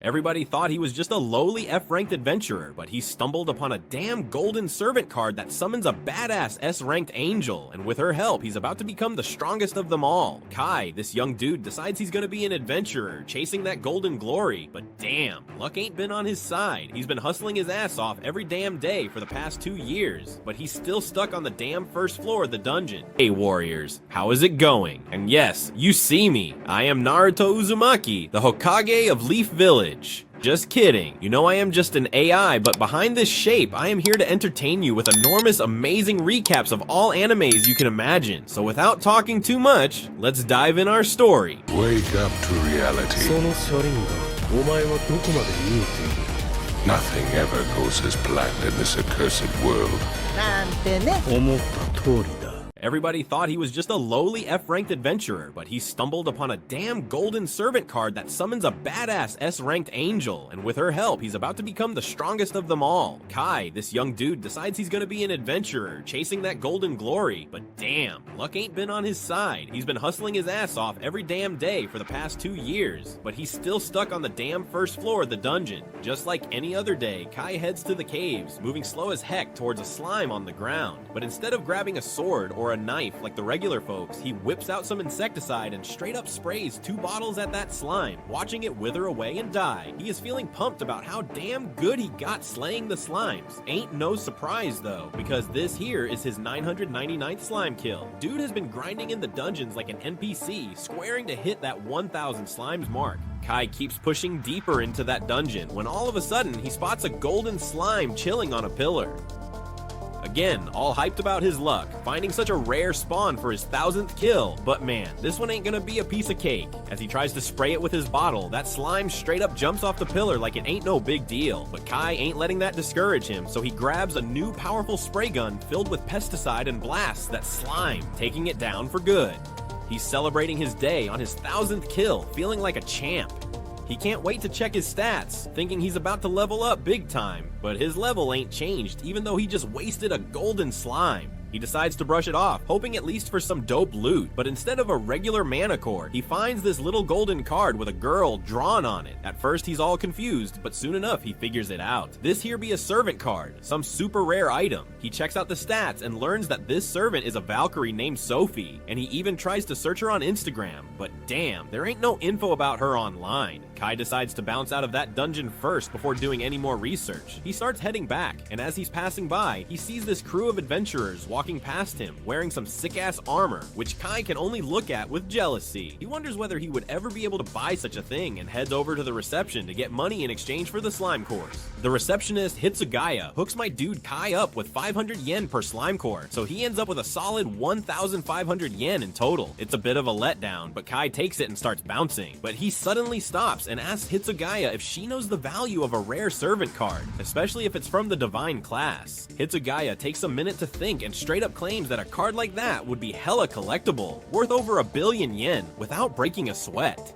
Everybody thought he was just a lowly F-ranked adventurer, but he stumbled upon a damn golden servant card that summons a badass S-ranked angel, and with her help, he's about to become the strongest of them all. Kai, this young dude, decides he's gonna be an adventurer, chasing that golden glory, but damn, luck ain't been on his side. He's been hustling his ass off every damn day for the past 2 years, but he's still stuck on the damn first floor of the dungeon. Hey warriors, how is it going? And yes, you see me. I am Naruto Uzumaki, the Hokage of Leaf Village. Just kidding. You know I am just an AI, but behind this shape, I am here to entertain you with enormous, amazing recaps of all animes you can imagine. So without talking too much, let's dive in our story. Wake up to reality. Nothing ever goes as planned in this accursed world. Everybody thought he was just a lowly F-ranked adventurer, but he stumbled upon a damn golden servant card that summons a badass S-ranked angel, and with her help, he's about to become the strongest of them all. Kai, this young dude, decides he's gonna be an adventurer, chasing that golden glory, but damn, luck ain't been on his side. He's been hustling his ass off every damn day for the past 2 years, but he's still stuck on the damn first floor of the dungeon. Just like any other day, Kai heads to the caves, moving slow as heck towards a slime on the ground, but instead of grabbing a sword or a knife like the regular folks, he whips out some insecticide and straight up sprays 2 bottles at that slime, watching it wither away and die. He is feeling pumped about how damn good he got slaying the slimes. Ain't no surprise though, because this here is his 999th slime kill. Dude has been grinding in the dungeons like an NPC, squaring to hit that 1000 slimes mark. Kai keeps pushing deeper into that dungeon when all of a sudden he spots a golden slime chilling on a pillar. Again, all hyped about his luck, finding such a rare spawn for his 1000th kill, but man, this one ain't gonna be a piece of cake. As he tries to spray it with his bottle, that slime straight up jumps off the pillar like it ain't no big deal. But Kai ain't letting that discourage him, so he grabs a new powerful spray gun filled with pesticide and blasts that slime, taking it down for good. He's celebrating his day on his 1000th kill, feeling like a champ. He can't wait to check his stats, thinking he's about to level up big time, but his level ain't changed even though he just wasted a golden slime. He decides to brush it off, hoping at least for some dope loot, but instead of a regular mana core, he finds this little golden card with a girl drawn on it. At first he's all confused, but soon enough he figures it out. This here be a servant card, some super rare item. He checks out the stats and learns that this servant is a Valkyrie named Sophie, and he even tries to search her on Instagram, but damn, there ain't no info about her online. Kai decides to bounce out of that dungeon first before doing any more research. He starts heading back, and as he's passing by, he sees this crew of adventurers walking past him, wearing some sick-ass armor, which Kai can only look at with jealousy. He wonders whether he would ever be able to buy such a thing and heads over to the reception to get money in exchange for the slime cores. The receptionist Hitsugaya hooks my dude Kai up with 500 yen per slime core, so he ends up with a solid 1,500 yen in total. It's a bit of a letdown, but Kai takes it and starts bouncing, but he suddenly stops and asks Hitsugaya if she knows the value of a rare servant card, especially if it's from the divine class. Hitsugaya takes a minute to think and straight up claims that a card like that would be hella collectible, worth over 1 billion yen, without breaking a sweat.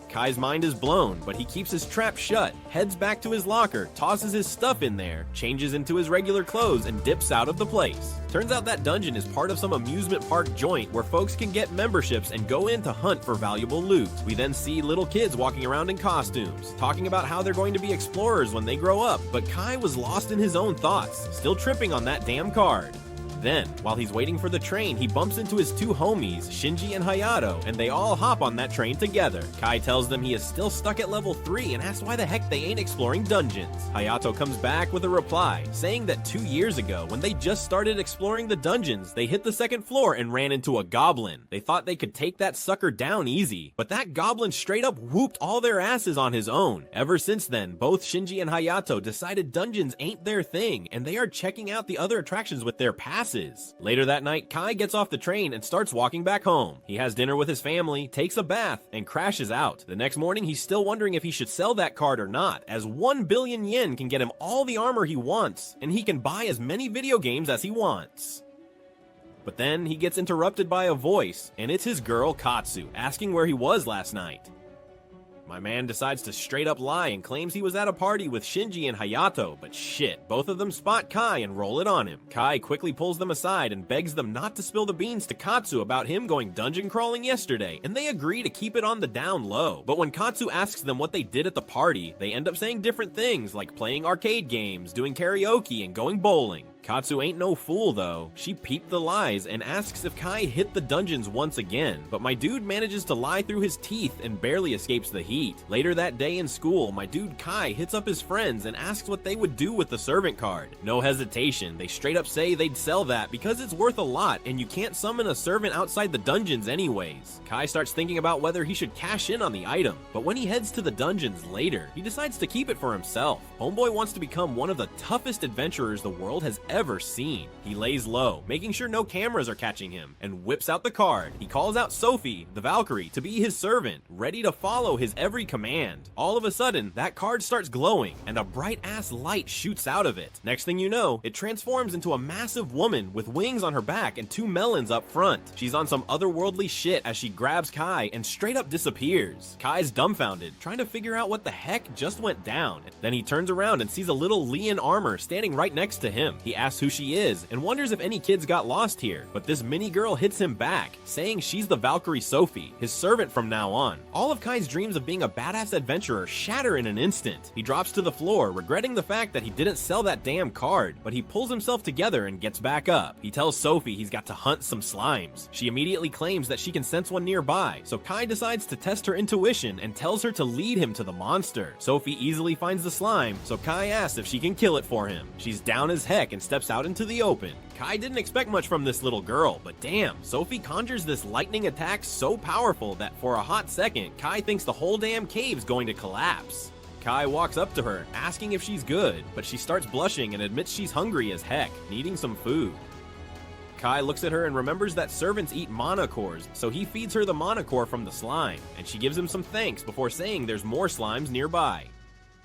Kai's mind is blown, but he keeps his trap shut, heads back to his locker, tosses his stuff in there, changes into his regular clothes, and dips out of the place. Turns out that dungeon is part of some amusement park joint where folks can get memberships and go in to hunt for valuable loot. We then see little kids walking around in costumes, talking about how they're going to be explorers when they grow up, but Kai was lost in his own thoughts, still tripping on that damn card. Then, while he's waiting for the train, he bumps into his 2 homies, Shinji and Hayato, and they all hop on that train together. Kai tells them he is still stuck at level 3 and asks why the heck they ain't exploring dungeons. Hayato comes back with a reply, saying that 2 years ago, when they just started exploring the dungeons, they hit the 2nd floor and ran into a goblin. They thought they could take that sucker down easy, but that goblin straight up whooped all their asses on his own. Ever since then, both Shinji and Hayato decided dungeons ain't their thing, and they are checking out the other attractions with their passes. Later that night, Kai gets off the train and starts walking back home. He has dinner with his family, takes a bath, and crashes out. The next morning, he's still wondering if he should sell that card or not, as 1 billion yen can get him all the armor he wants, and he can buy as many video games as he wants. But then he gets interrupted by a voice, and it's his girl Katsu, asking where he was last night. My man decides to straight up lie and claims he was at a party with Shinji and Hayato, but shit, both of them spot Kai and roll it on him. Kai quickly pulls them aside and begs them not to spill the beans to Katsu about him going dungeon crawling yesterday, and they agree to keep it on the down low. But when Katsu asks them what they did at the party, they end up saying different things like playing arcade games, doing karaoke, and going bowling. Katsu ain't no fool though. She peeped the lies and asks if Kai hit the dungeons once again, but my dude manages to lie through his teeth and barely escapes the heat. Later that day in school, my dude Kai hits up his friends and asks what they would do with the servant card. No hesitation, they straight up say they'd sell that because it's worth a lot and you can't summon a servant outside the dungeons anyways. Kai starts thinking about whether he should cash in on the item, but when he heads to the dungeons later, he decides to keep it for himself. Homeboy wants to become one of the toughest adventurers the world has ever seen. He lays low, making sure no cameras are catching him, and whips out the card. He calls out Sophie, the Valkyrie, to be his servant, ready to follow his every command. All of a sudden, that card starts glowing, and a bright-ass light shoots out of it. Next thing you know, it transforms into a massive woman with wings on her back and 2 melons up front. She's on some otherworldly shit as she grabs Kai and straight up disappears. Kai's dumbfounded, trying to figure out what the heck just went down. Then he turns around and sees a little Lee in armor standing right next to him. He asks who she is and wonders if any kids got lost here, but this mini girl hits him back, saying she's the Valkyrie Sophie, his servant from now on. All of Kai's dreams of being a badass adventurer shatter in an instant. He drops to the floor, regretting the fact that he didn't sell that damn card, but he pulls himself together and gets back up. He tells Sophie he's got to hunt some slimes. She immediately claims that she can sense one nearby, so Kai decides to test her intuition and tells her to lead him to the monster. Sophie easily finds the slime, so Kai asks if she can kill it for him. She's down as heck and steps out into the open. Kai didn't expect much from this little girl, but damn, Sophie conjures this lightning attack so powerful that for a hot second, Kai thinks the whole damn cave's going to collapse. Kai walks up to her, asking if she's good, but she starts blushing and admits she's hungry as heck, needing some food. Kai looks at her and remembers that servants eat mana cores, so he feeds her the mana core from the slime, and she gives him some thanks before saying there's more slimes nearby.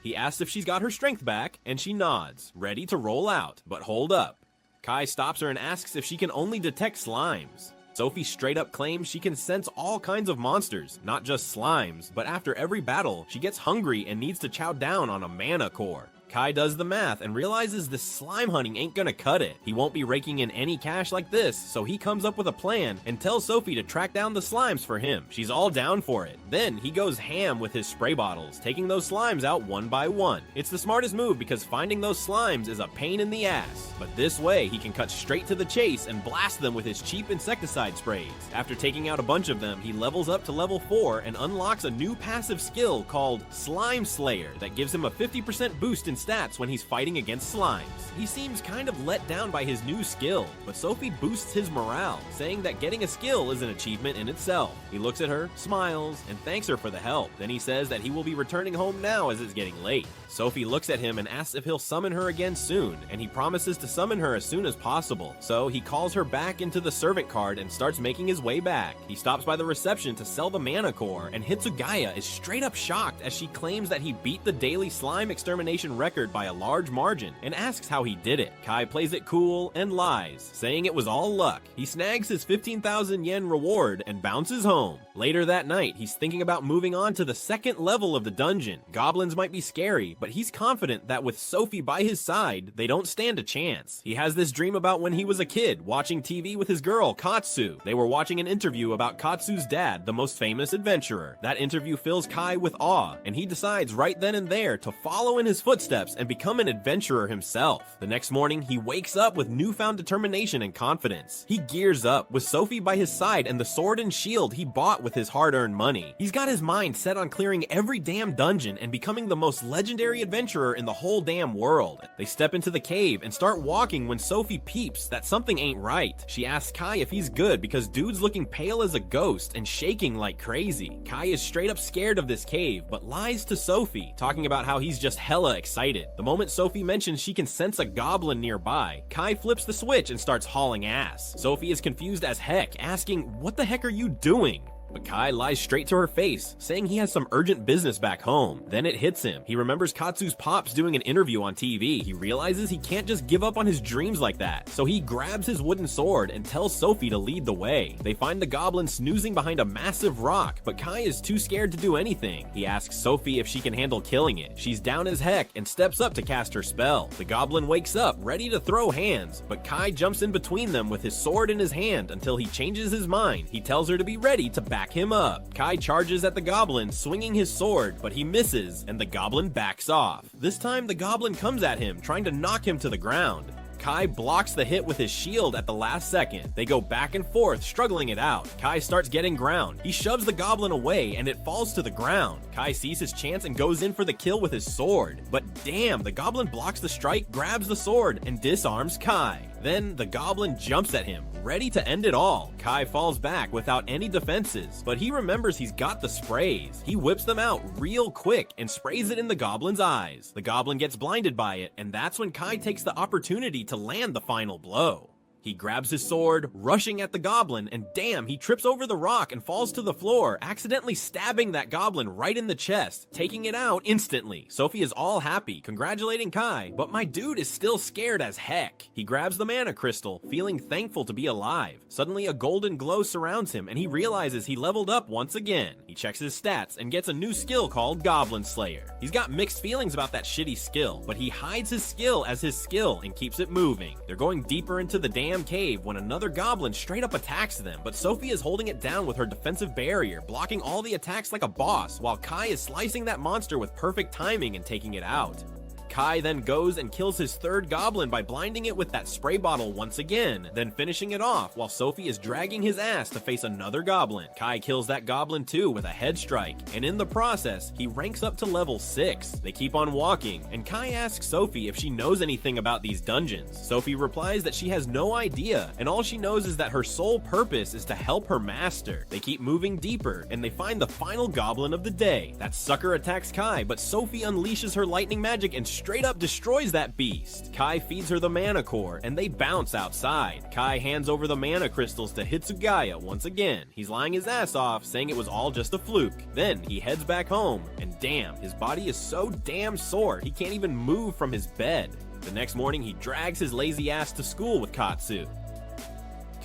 He asks if she's got her strength back, and she nods, ready to roll out, but hold up. Kai stops her and asks if she can only detect slimes. Sophie straight up claims she can sense all kinds of monsters, not just slimes, but after every battle, she gets hungry and needs to chow down on a mana core. Kai does the math and realizes this slime hunting ain't gonna cut it. He won't be raking in any cash like this, so he comes up with a plan and tells Sophie to track down the slimes for him. She's all down for it. Then he goes ham with his spray bottles, taking those slimes out one by one. It's the smartest move because finding those slimes is a pain in the ass, but this way he can cut straight to the chase and blast them with his cheap insecticide sprays. After taking out a bunch of them, he levels up to level 4 and unlocks a new passive skill called Slime Slayer that gives him a 50% boost in stats when he's fighting against slimes. He seems kind of let down by his new skill, but Sophie boosts his morale, saying that getting a skill is an achievement in itself. He looks at her, smiles, and thanks her for the help. Then he says that he will be returning home now as it's getting late. Sophie looks at him and asks if he'll summon her again soon, and he promises to summon her as soon as possible. So he calls her back into the servant card and starts making his way back. He stops by the reception to sell the mana core, and Hitsugaya is straight up shocked as she claims that he beat the daily slime extermination record by a large margin and asks how he did it. Kai plays it cool and lies, saying it was all luck. He snags his 15,000 yen reward and bounces home. Later that night, he's thinking about moving on to the second level of the dungeon. Goblins might be scary, but he's confident that with Sophie by his side, they don't stand a chance. He has this dream about when he was a kid, watching TV with his girl, Katsu. They were watching an interview about Katsu's dad, the most famous adventurer. That interview fills Kai with awe, and he decides right then and there to follow in his footsteps and become an adventurer himself. The next morning, he wakes up with newfound determination and confidence. He gears up, with Sophie by his side and the sword and shield he bought with his hard-earned money. He's got his mind set on clearing every damn dungeon and becoming the most legendary adventurer in the whole damn world. They step into the cave and start walking when Sophie peeps that something ain't right. She asks Kai if he's good because dude's looking pale as a ghost and shaking like crazy. Kai is straight up scared of this cave, but lies to Sophie, talking about how he's just hella excited. The moment Sophie mentions she can sense a goblin nearby, Kai flips the switch and starts hauling ass. Sophie is confused as heck, asking, "What the heck are you doing?" but Kai lies straight to her face, saying he has some urgent business back home. Then it hits him. He remembers Katsu's pops doing an interview on TV. He realizes he can't just give up on his dreams like that, so he grabs his wooden sword and tells Sophie to lead the way. They find the goblin snoozing behind a massive rock, but Kai is too scared to do anything. He asks Sophie if she can handle killing it. She's down as heck and steps up to cast her spell. The goblin wakes up, ready to throw hands, but Kai jumps in between them with his sword in his hand until he changes his mind. He tells her to be ready to back him up. Kai charges at the goblin, swinging his sword, but he misses, and the goblin backs off. This time, the goblin comes at him, trying to knock him to the ground. Kai blocks the hit with his shield at the last second. They go back and forth, struggling it out. Kai starts getting ground. He shoves the goblin away, and it falls to the ground. Kai sees his chance and goes in for the kill with his sword. But damn, the goblin blocks the strike, grabs the sword, and disarms Kai. Then the goblin jumps at him, ready to end it all. Kai falls back without any defenses, but he remembers he's got the sprays. He whips them out real quick and sprays it in the goblin's eyes. The goblin gets blinded by it, and that's when Kai takes the opportunity to land the final blow. He grabs his sword, rushing at the goblin, and damn, he trips over the rock and falls to the floor, accidentally stabbing that goblin right in the chest, taking it out instantly. Sophie is all happy, congratulating Kai, but my dude is still scared as heck. He grabs the mana crystal, feeling thankful to be alive. Suddenly, a golden glow surrounds him, and he realizes he leveled up once again. He checks his stats and gets a new skill called Goblin Slayer. He's got mixed feelings about that shitty skill, but he hides his skill as his skill and keeps it moving. They're going deeper into the damn cave when another goblin straight up attacks them, but Sophie is holding it down with her defensive barrier, blocking all the attacks like a boss, while Kai is slicing that monster with perfect timing and taking it out. Kai then goes and kills his third goblin by blinding it with that spray bottle once again, then finishing it off while Sophie is dragging his ass to face another goblin. Kai kills that goblin too with a head strike, and in the process, he ranks up to level 6. They keep on walking, and Kai asks Sophie if she knows anything about these dungeons. Sophie replies that she has no idea, and all she knows is that her sole purpose is to help her master. They keep moving deeper, and they find the final goblin of the day. That sucker attacks Kai, but Sophie unleashes her lightning magic and straight up destroys that beast. Kai feeds her the mana core, and they bounce outside. Kai hands over the mana crystals to Hitsugaya once again. He's lying his ass off, saying it was all just a fluke. Then he heads back home, and damn, his body is so damn sore, he can't even move from his bed. The next morning, he drags his lazy ass to school with Katsu.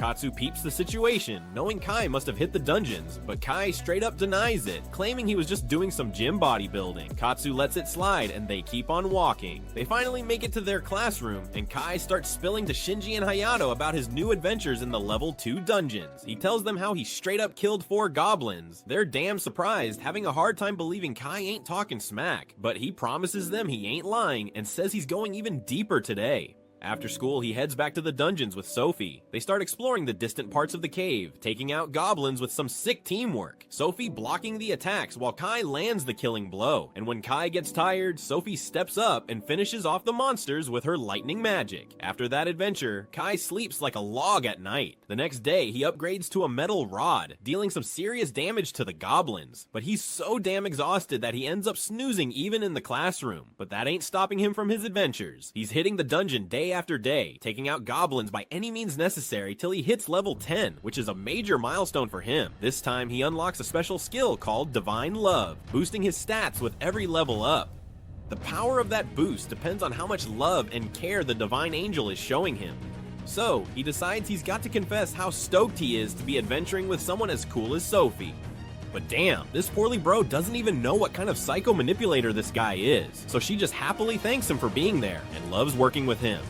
Katsu peeps the situation, knowing Kai must have hit the dungeons, but Kai straight up denies it, claiming he was just doing some gym bodybuilding. Katsu lets it slide, and they keep on walking. They finally make it to their classroom, and Kai starts spilling to Shinji and Hayato about his new adventures in the level 2 dungeons. He tells them how he straight up killed 4 goblins. They're damn surprised, having a hard time believing Kai ain't talking smack, but he promises them he ain't lying and says he's going even deeper today. After school, he heads back to the dungeons with Sophie. They start exploring the distant parts of the cave, taking out goblins with some sick teamwork. Sophie blocking the attacks while Kai lands the killing blow. And when Kai gets tired, Sophie steps up and finishes off the monsters with her lightning magic. After that adventure, Kai sleeps like a log at night. The next day, he upgrades to a metal rod, dealing some serious damage to the goblins. But he's so damn exhausted that he ends up snoozing even in the classroom. But that ain't stopping him from his adventures. He's hitting the dungeon day after day, taking out goblins by any means necessary till he hits level 10, which is a major milestone for him. This time, he unlocks a special skill called Divine Love, boosting his stats with every level up. The power of that boost depends on how much love and care the Divine Angel is showing him. So, he decides he's got to confess how stoked he is to be adventuring with someone as cool as Sophie. But damn, this poorly bro doesn't even know what kind of psycho manipulator this guy is, so she just happily thanks him for being there and loves working with him.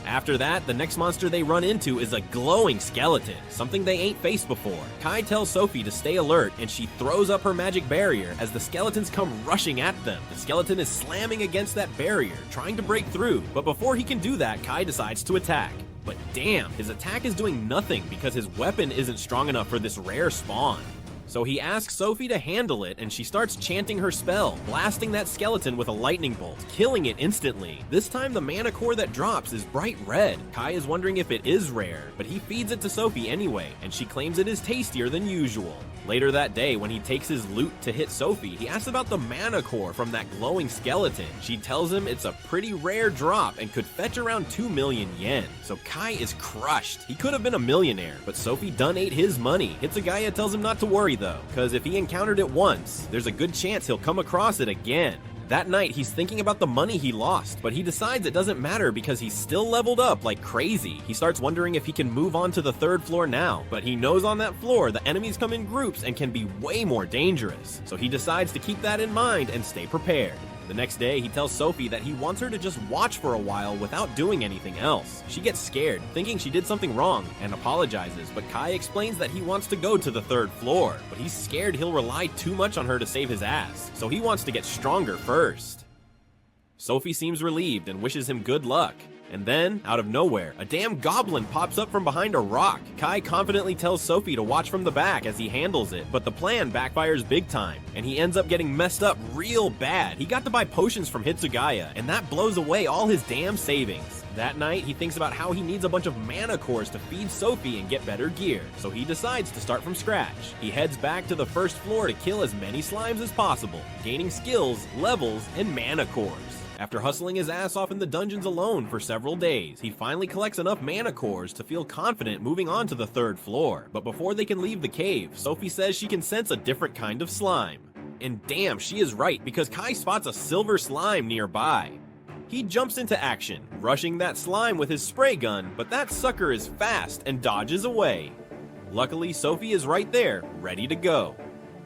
After that, the next monster they run into is a glowing skeleton, something they ain't faced before. Kai tells Sophie to stay alert, and she throws up her magic barrier as the skeletons come rushing at them. The skeleton is slamming against that barrier, trying to break through, but before he can do that, Kai decides to attack. But damn, his attack is doing nothing because his weapon isn't strong enough for this rare spawn. So he asks Sophie to handle it, and she starts chanting her spell, blasting that skeleton with a lightning bolt, killing it instantly. This time the mana core that drops is bright red. Kai is wondering if it is rare, but he feeds it to Sophie anyway, and she claims it is tastier than usual. Later that day, when he takes his loot to hit Sophie, he asks about the mana core from that glowing skeleton. She tells him it's a pretty rare drop and could fetch around 2 million yen. So Kai is crushed. He could have been a millionaire, but Sophie done ate his money. Hitsugaya tells him not to worry though, because if he encountered it once, there's a good chance he'll come across it again. That night, he's thinking about the money he lost, but he decides it doesn't matter because he's still leveled up like crazy. He starts wondering if he can move on to the 3rd floor now, but he knows on that floor the enemies come in groups and can be way more dangerous. So he decides to keep that in mind and stay prepared. The next day, he tells Sophie that he wants her to just watch for a while without doing anything else. She gets scared, thinking she did something wrong, and apologizes, but Kai explains that he wants to go to the 3rd floor, but he's scared he'll rely too much on her to save his ass, so he wants to get stronger first. Sophie seems relieved and wishes him good luck. And then, out of nowhere, a damn goblin pops up from behind a rock. Kai confidently tells Sophie to watch from the back as he handles it, but the plan backfires big time, and he ends up getting messed up real bad. He got to buy potions from Hitsugaya, and that blows away all his damn savings. That night, he thinks about how he needs a bunch of mana cores to feed Sophie and get better gear, so he decides to start from scratch. He heads back to the 1st floor to kill as many slimes as possible, gaining skills, levels, and mana cores. After hustling his ass off in the dungeons alone for several days, he finally collects enough mana cores to feel confident moving on to the 3rd floor. But before they can leave the cave, Sophie says she can sense a different kind of slime. And damn, she is right, because Kai spots a silver slime nearby. He jumps into action, rushing that slime with his spray gun, but that sucker is fast and dodges away. Luckily, Sophie is right there, ready to go.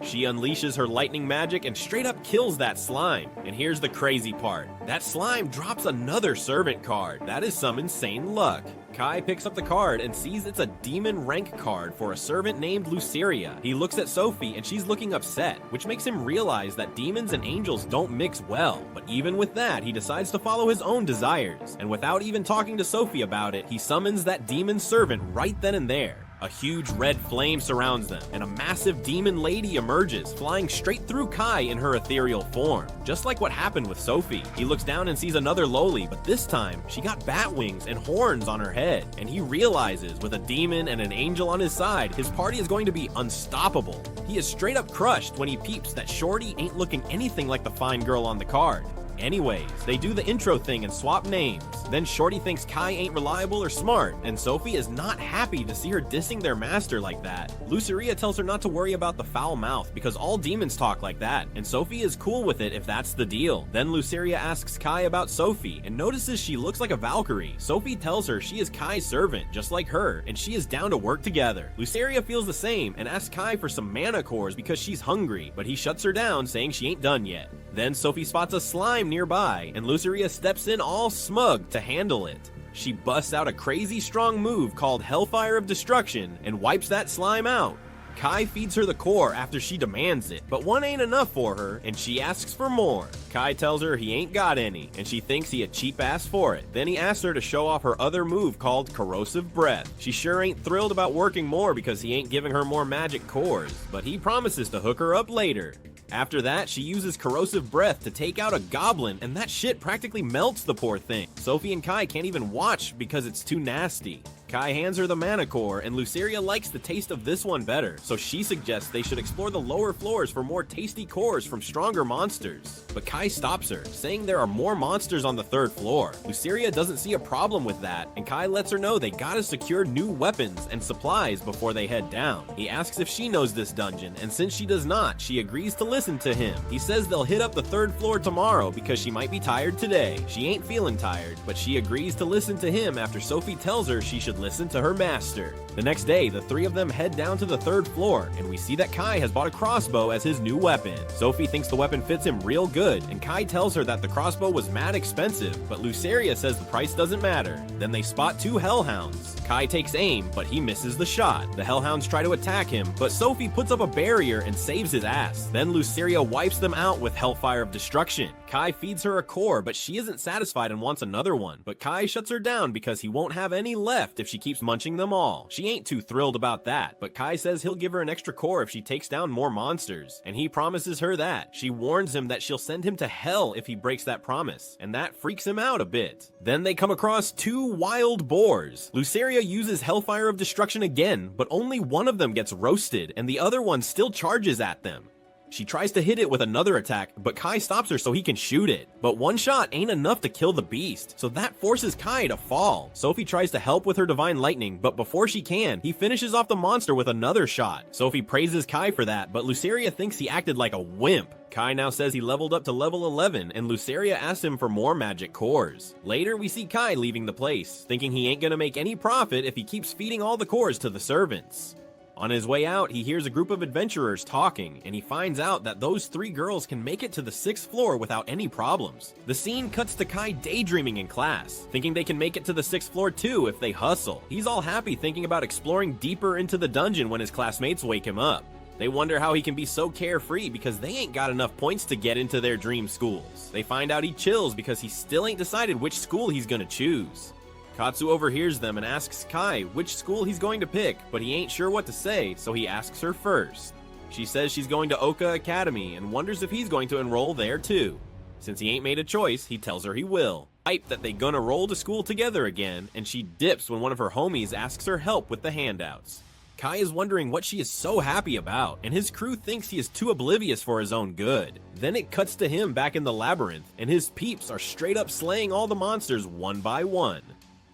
She unleashes her lightning magic and straight up kills that slime. And here's the crazy part. That slime drops another servant card. That is some insane luck. Kai picks up the card and sees it's a demon rank card for a servant named Luceria. He looks at Sophie and she's looking upset, which makes him realize that demons and angels don't mix well. But even with that, he decides to follow his own desires. And without even talking to Sophie about it, he summons that demon servant right then and there. A huge red flame surrounds them, and a massive demon lady emerges, flying straight through Kai in her ethereal form. Just like what happened with Sophie. He looks down and sees another loli, but this time, she got bat wings and horns on her head. And he realizes, with a demon and an angel on his side, his party is going to be unstoppable. He is straight up crushed when he peeps that Shorty ain't looking anything like the fine girl on the card. Anyways, they do the intro thing and swap names. Then Shorty thinks Kai ain't reliable or smart, and Sophie is not happy to see her dissing their master like that. Luceria tells her not to worry about the foul mouth because all demons talk like that, and Sophie is cool with it if that's the deal. Then Luceria asks Kai about Sophie and notices she looks like a Valkyrie. Sophie tells her she is Kai's servant, just like her, and she is down to work together. Luceria feels the same and asks Kai for some mana cores because she's hungry, but he shuts her down saying she ain't done yet. Then Sophie spots a slime nearby, and Luceria steps in all smug to handle it. She busts out a crazy strong move called Hellfire of Destruction and wipes that slime out. Kai feeds her the core after she demands it, but one ain't enough for her, and she asks for more. Kai tells her he ain't got any, and she thinks he a cheap ass for it. Then he asks her to show off her other move called Corrosive Breath. She sure ain't thrilled about working more because he ain't giving her more magic cores, but he promises to hook her up later. After that, she uses Corrosive Breath to take out a goblin, and that shit practically melts the poor thing. Sophie and Kai can't even watch because it's too nasty. Kai hands her the mana core, and Luceria likes the taste of this one better, so she suggests they should explore the lower floors for more tasty cores from stronger monsters. But Kai stops her, saying there are more monsters on the 3rd floor. Luceria doesn't see a problem with that, and Kai lets her know they gotta secure new weapons and supplies before they head down. He asks if she knows this dungeon, and since she does not, she agrees to listen to him. He says they'll hit up the 3rd floor tomorrow because she might be tired today. She ain't feeling tired, but she agrees to listen to him after Sophie tells her she should listen to her master. The next day, the three of them head down to the 3rd floor, and we see that Kai has bought a crossbow as his new weapon. Sophie thinks the weapon fits him real good, and Kai tells her that the crossbow was mad expensive, but Luceria says the price doesn't matter. Then they spot 2 hellhounds. Kai takes aim, but he misses the shot. The hellhounds try to attack him, but Sophie puts up a barrier and saves his ass. Then Luceria wipes them out with Hellfire of Destruction. Kai feeds her a core, but she isn't satisfied and wants another one. But Kai shuts her down because he won't have any left if she keeps munching them all. She ain't too thrilled about that, but Kai says he'll give her an extra core if she takes down more monsters, and he promises her that. She warns him that she'll send him to hell if he breaks that promise, and that freaks him out a bit. Then they come across two wild boars. Luceria uses Hellfire of Destruction again, but only one of them gets roasted, and the other one still charges at them. She tries to hit it with another attack, but Kai stops her so he can shoot it. But one shot ain't enough to kill the beast, so that forces Kai to fall. Sophie tries to help with her Divine Lightning, but before she can, he finishes off the monster with another shot. Sophie praises Kai for that, but Luceria thinks he acted like a wimp. Kai now says he leveled up to level 11, and Luceria asks him for more magic cores. Later, we see Kai leaving the place, thinking he ain't gonna make any profit if he keeps feeding all the cores to the servants. On his way out, he hears a group of adventurers talking, and he finds out that those 3 girls can make it to the 6th floor without any problems. The scene cuts to Kai daydreaming in class, thinking they can make it to the 6th floor too if they hustle. He's all happy thinking about exploring deeper into the dungeon when his classmates wake him up. They wonder how he can be so carefree because they ain't got enough points to get into their dream schools. They find out he chills because he still ain't decided which school he's gonna choose. Katsu overhears them and asks Kai which school he's going to pick, but he ain't sure what to say, so he asks her first. She says she's going to Oka Academy and wonders if he's going to enroll there too. Since he ain't made a choice, he tells her he will. Hype that they gonna roll to school together again, and she dips when one of her homies asks her help with the handouts. Kai is wondering what she is so happy about, and his crew thinks he is too oblivious for his own good. Then it cuts to him back in the labyrinth, and his peeps are straight up slaying all the monsters one by one.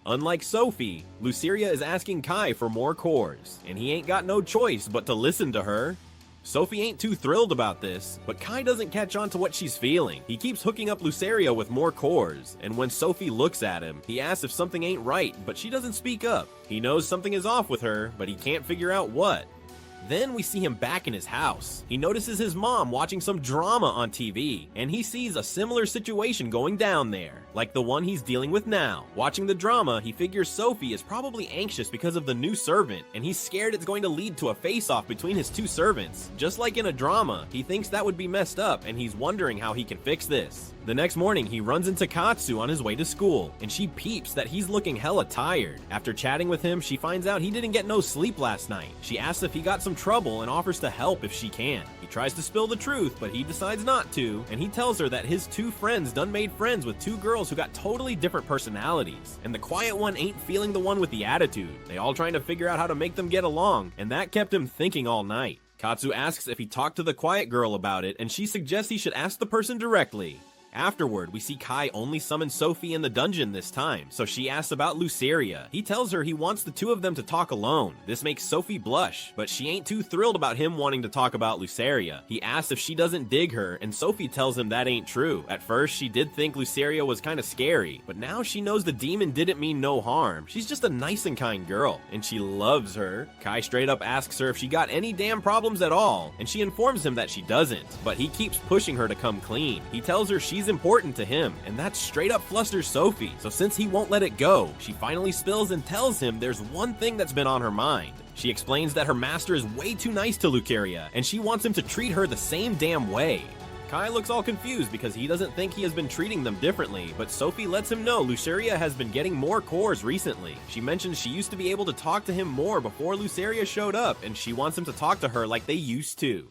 Unlike Sophie, Luceria is asking Kai for more cores, and he ain't got no choice but to listen to her. Sophie ain't too thrilled about this, but Kai doesn't catch on to what she's feeling. He keeps hooking up Luceria with more cores, and when Sophie looks at him, he asks if something ain't right, but she doesn't speak up. He knows something is off with her, but he can't figure out what. Then we see him back in his house. He notices his mom watching some drama on TV, and he sees a similar situation going down there, like the one he's dealing with now. Watching the drama, he figures Sophie is probably anxious because of the new servant, and he's scared it's going to lead to a face-off between his 2 servants. Just like in a drama, he thinks that would be messed up, and he's wondering how he can fix this. The next morning, he runs into Katsu on his way to school, and she peeps that he's looking hella tired. After chatting with him, she finds out he didn't get no sleep last night. She asks if he got some trouble and offers to help if she can. He tries to spill the truth, but he decides not to, and he tells her that his 2 friends done made friends with 2 girls who got totally different personalities, and the quiet one ain't feeling the one with the attitude. They all trying to figure out how to make them get along, and that kept him thinking all night. Katsu asks if he talked to the quiet girl about it, and she suggests he should ask the person directly. Afterward, we see Kai only summon Sophie in the dungeon this time, so she asks about Luceria. He tells her he wants the 2 of them to talk alone. This makes Sophie blush, but she ain't too thrilled about him wanting to talk about Luceria. He asks if she doesn't dig her, and Sophie tells him that ain't true. At first, she did think Luceria was kinda scary, but now she knows the demon didn't mean no harm. She's just a nice and kind girl, and she loves her. Kai straight up asks her if she got any damn problems at all, and she informs him that she doesn't, but he keeps pushing her to come clean. He tells her she's important to him, and that straight up flusters Sophie. So since he won't let it go, she finally spills and tells him there's one thing that's been on her mind. She explains that her master is way too nice to Luceria, and she wants him to treat her the same damn way. Kai looks all confused because he doesn't think he has been treating them differently, but Sophie lets him know Luceria has been getting more cores recently. She mentions she used to be able to talk to him more before Luceria showed up, and she wants him to talk to her like they used to.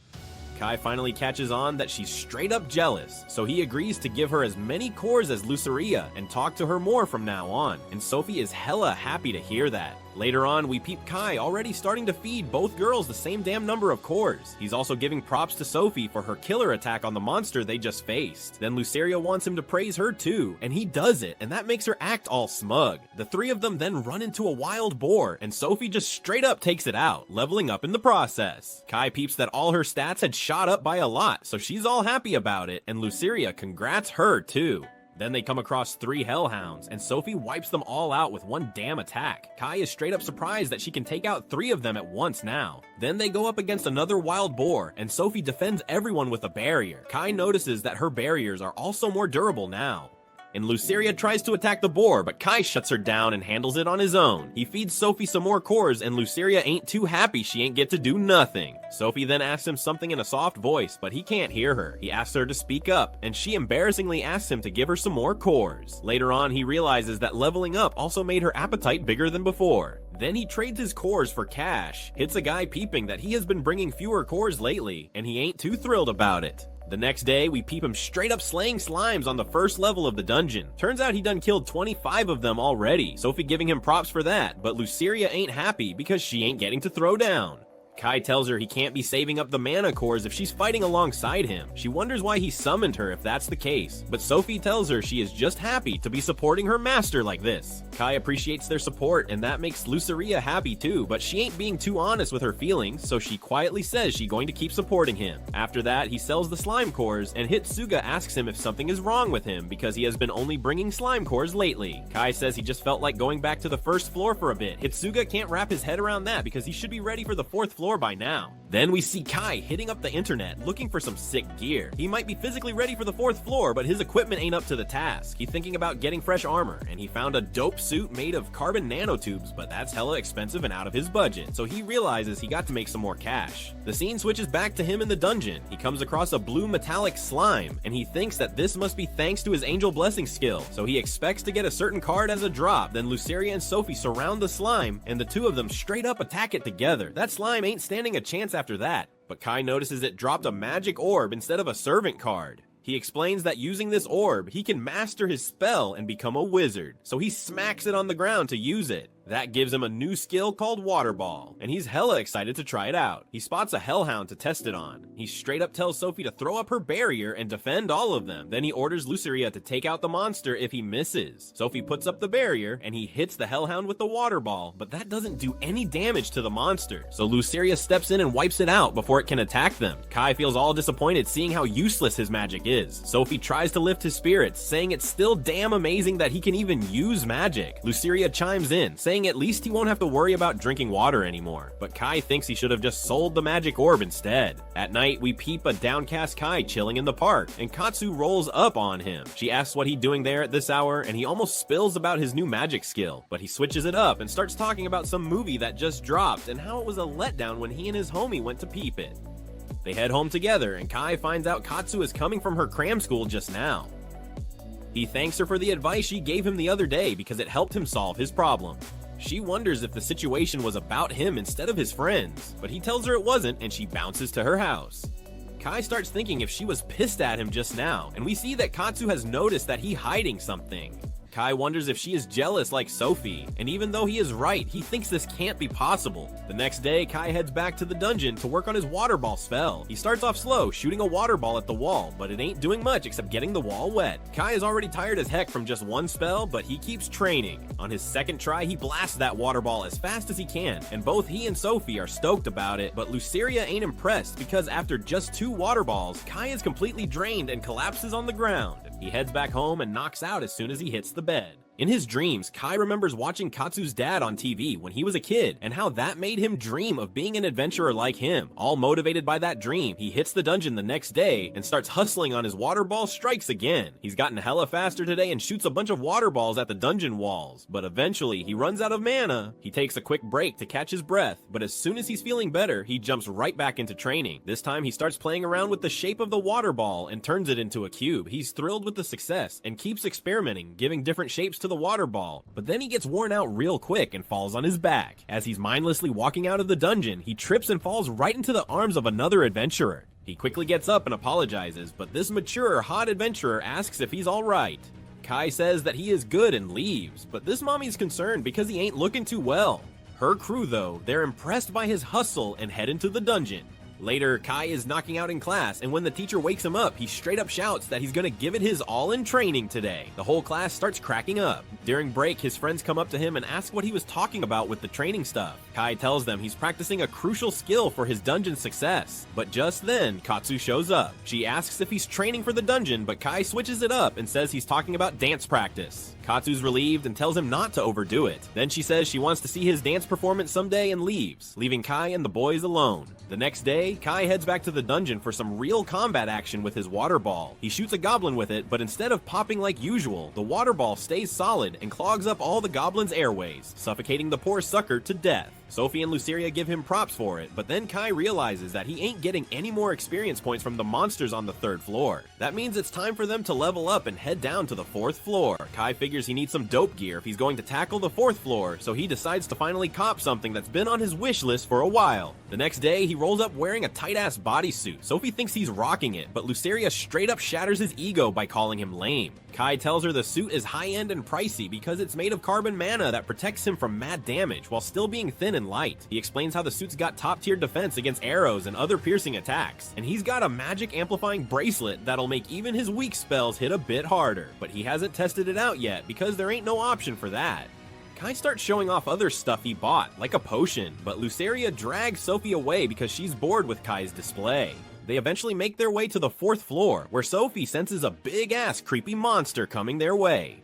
Kai finally catches on that she's straight up jealous, so he agrees to give her as many cores as Luceria and talk to her more from now on, and Sophie is hella happy to hear that. Later on, we peep Kai already starting to feed both girls the same damn number of cores. He's also giving props to Sophie for her killer attack on the monster they just faced. Then Luceria wants him to praise her too, and he does it, and that makes her act all smug. The 3 of them then run into a wild boar, and Sophie just straight up takes it out, leveling up in the process. Kai peeps that all her stats had shot up by a lot, so she's all happy about it, and Luceria congrats her too. Then they come across 3 hellhounds, and Sophie wipes them all out with one damn attack. Kai is straight up surprised that she can take out 3 of them at once now. Then they go up against another wild boar, and Sophie defends everyone with a barrier. Kai notices that her barriers are also more durable now. and Luceria tries to attack the boar, but Kai shuts her down and handles it on his own. He feeds Sophie some more cores, and Luceria ain't too happy she ain't get to do nothing. Sophie then asks him something in a soft voice, but he can't hear her. He asks her to speak up, and she embarrassingly asks him to give her some more cores. Later on, he realizes that leveling up also made her appetite bigger than before. Then he trades his cores for cash, hits a guy peeping that he has been bringing fewer cores lately, and he ain't too thrilled about it. The next day, we peep him straight up slaying slimes on the first level of the dungeon. Turns out he done killed 25 of them already, Sophie giving him props for that, but Luceria ain't happy because she ain't getting to throw down. Kai tells her he can't be saving up the mana cores if she's fighting alongside him. She wonders why he summoned her if that's the case, but Sophie tells her she is just happy to be supporting her master like this. Kai appreciates their support, and that makes Luceria happy too, but she ain't being too honest with her feelings, so she quietly says she's going to keep supporting him. After that, he sells the slime cores, and Hitsuga asks him if something is wrong with him because he has been only bringing slime cores lately. Kai says he just felt like going back to the first floor for a bit. Hitsuga can't wrap his head around that because he should be ready for the fourth floor by now. Then we see Kai hitting up the internet looking for some sick gear. He might be physically ready for the fourth floor, but his equipment ain't up to the task. He's thinking about getting fresh armor, and he found a dope suit made of carbon nanotubes, but that's hella expensive and out of his budget, so he realizes he got to make some more cash. The scene switches back to him in the dungeon. He comes across a blue metallic slime, and he thinks that this must be thanks to his angel blessing skill, so he expects to get a certain card as a drop. Then Luceria and Sophie surround the slime, and the two of them straight up attack it together. That slime ain't standing a chance after that, but Kai notices it dropped a magic orb instead of a servant card. He explains that using this orb, he can master his spell and become a wizard, so he smacks it on the ground to use it. That gives him a new skill called Water Ball, and he's hella excited to try it out. He spots a hellhound to test it on. He straight up tells Sophie to throw up her barrier and defend all of them. Then he orders Luceria to take out the monster if he misses. Sophie puts up the barrier, and he hits the hellhound with the Water Ball, but that doesn't do any damage to the monster. So Luceria steps in and wipes it out before it can attack them. Kai feels all disappointed seeing how useless his magic is. Sophie tries to lift his spirits, saying it's still damn amazing that he can even use magic. Luceria chimes in, saying at least he won't have to worry about drinking water anymore, but Kai thinks he should have just sold the magic orb instead. At night, we peep a downcast Kai chilling in the park, and Katsu rolls up on him. She asks what he's doing there at this hour, and he almost spills about his new magic skill, but he switches it up and starts talking about some movie that just dropped and how it was a letdown when he and his homie went to peep it. They head home together, and Kai finds out Katsu is coming from her cram school just now. He thanks her for the advice she gave him the other day because it helped him solve his problem. She wonders if the situation was about him instead of his friends, but he tells her it wasn't, and she bounces to her house. Kai starts thinking if she was pissed at him just now, and we see that Katsu has noticed that he's hiding something. Kai wonders if she is jealous like Sophie, and even though he is right, he thinks this can't be possible. The next day, Kai heads back to the dungeon to work on his water ball spell. He starts off slow, shooting a water ball at the wall, but it ain't doing much except getting the wall wet. Kai is already tired as heck from just one spell, but he keeps training. On his second try, he blasts that water ball as fast as he can, and both he and Sophie are stoked about it, but Luceria ain't impressed because after just 2 water balls, Kai is completely drained and collapses on the ground. He heads back home and knocks out as soon as he hits the bed. In his dreams, Kai remembers watching Katsu's dad on TV when he was a kid, and how that made him dream of being an adventurer like him. All motivated by that dream, he hits the dungeon the next day and starts hustling on his water ball strikes again. He's gotten hella faster today and shoots a bunch of water balls at the dungeon walls, but eventually he runs out of mana. He takes a quick break to catch his breath, but as soon as he's feeling better, he jumps right back into training. This time he starts playing around with the shape of the water ball and turns it into a cube. He's thrilled with the success and keeps experimenting, giving different shapes to the water ball, but then he gets worn out real quick and falls on his back. As he's mindlessly walking out of the dungeon, he trips and falls right into the arms of another adventurer. He quickly gets up and apologizes, but this mature, hot adventurer asks if he's alright. Kai says that he is good and leaves, but this mommy's concerned because he ain't looking too well. Her crew, though, they're impressed by his hustle and head into the dungeon. Later, Kai is knocking out in class, and when the teacher wakes him up, he straight up shouts that he's gonna give it his all in training today. The whole class starts cracking up. During break, his friends come up to him and ask what he was talking about with the training stuff. Kai tells them he's practicing a crucial skill for his dungeon success. But just then, Katsu shows up. She asks if he's training for the dungeon, but Kai switches it up and says he's talking about dance practice. Katsu's relieved and tells him not to overdo it. Then she says she wants to see his dance performance someday and leaves, leaving Kai and the boys alone. The next day, day, Kai heads back to the dungeon for some real combat action with his water ball. He shoots a goblin with it, but instead of popping like usual, the water ball stays solid and clogs up all the goblin's airways, suffocating the poor sucker to death. Sophie and Luceria give him props for it, but then Kai realizes that he ain't getting any more experience points from the monsters on the 3rd floor. That means it's time for them to level up and head down to the 4th floor. Kai figures he needs some dope gear if he's going to tackle the 4th floor, so he decides to finally cop something that's been on his wish list for a while. The next day, he rolls up wearing a tight-ass bodysuit. Sophie thinks he's rocking it, but Luceria straight up shatters his ego by calling him lame. Kai tells her the suit is high-end and pricey because it's made of carbon mana that protects him from mad damage while still being thin and light. He explains how the suit's got top-tier defense against arrows and other piercing attacks, and he's got a magic amplifying bracelet that'll make even his weak spells hit a bit harder, but he hasn't tested it out yet because there ain't no option for that. Kai starts showing off other stuff he bought, like a potion, but Luceria drags Sophie away because she's bored with Kai's display. They eventually make their way to the 4th floor, where Sophie senses a big-ass creepy monster coming their way.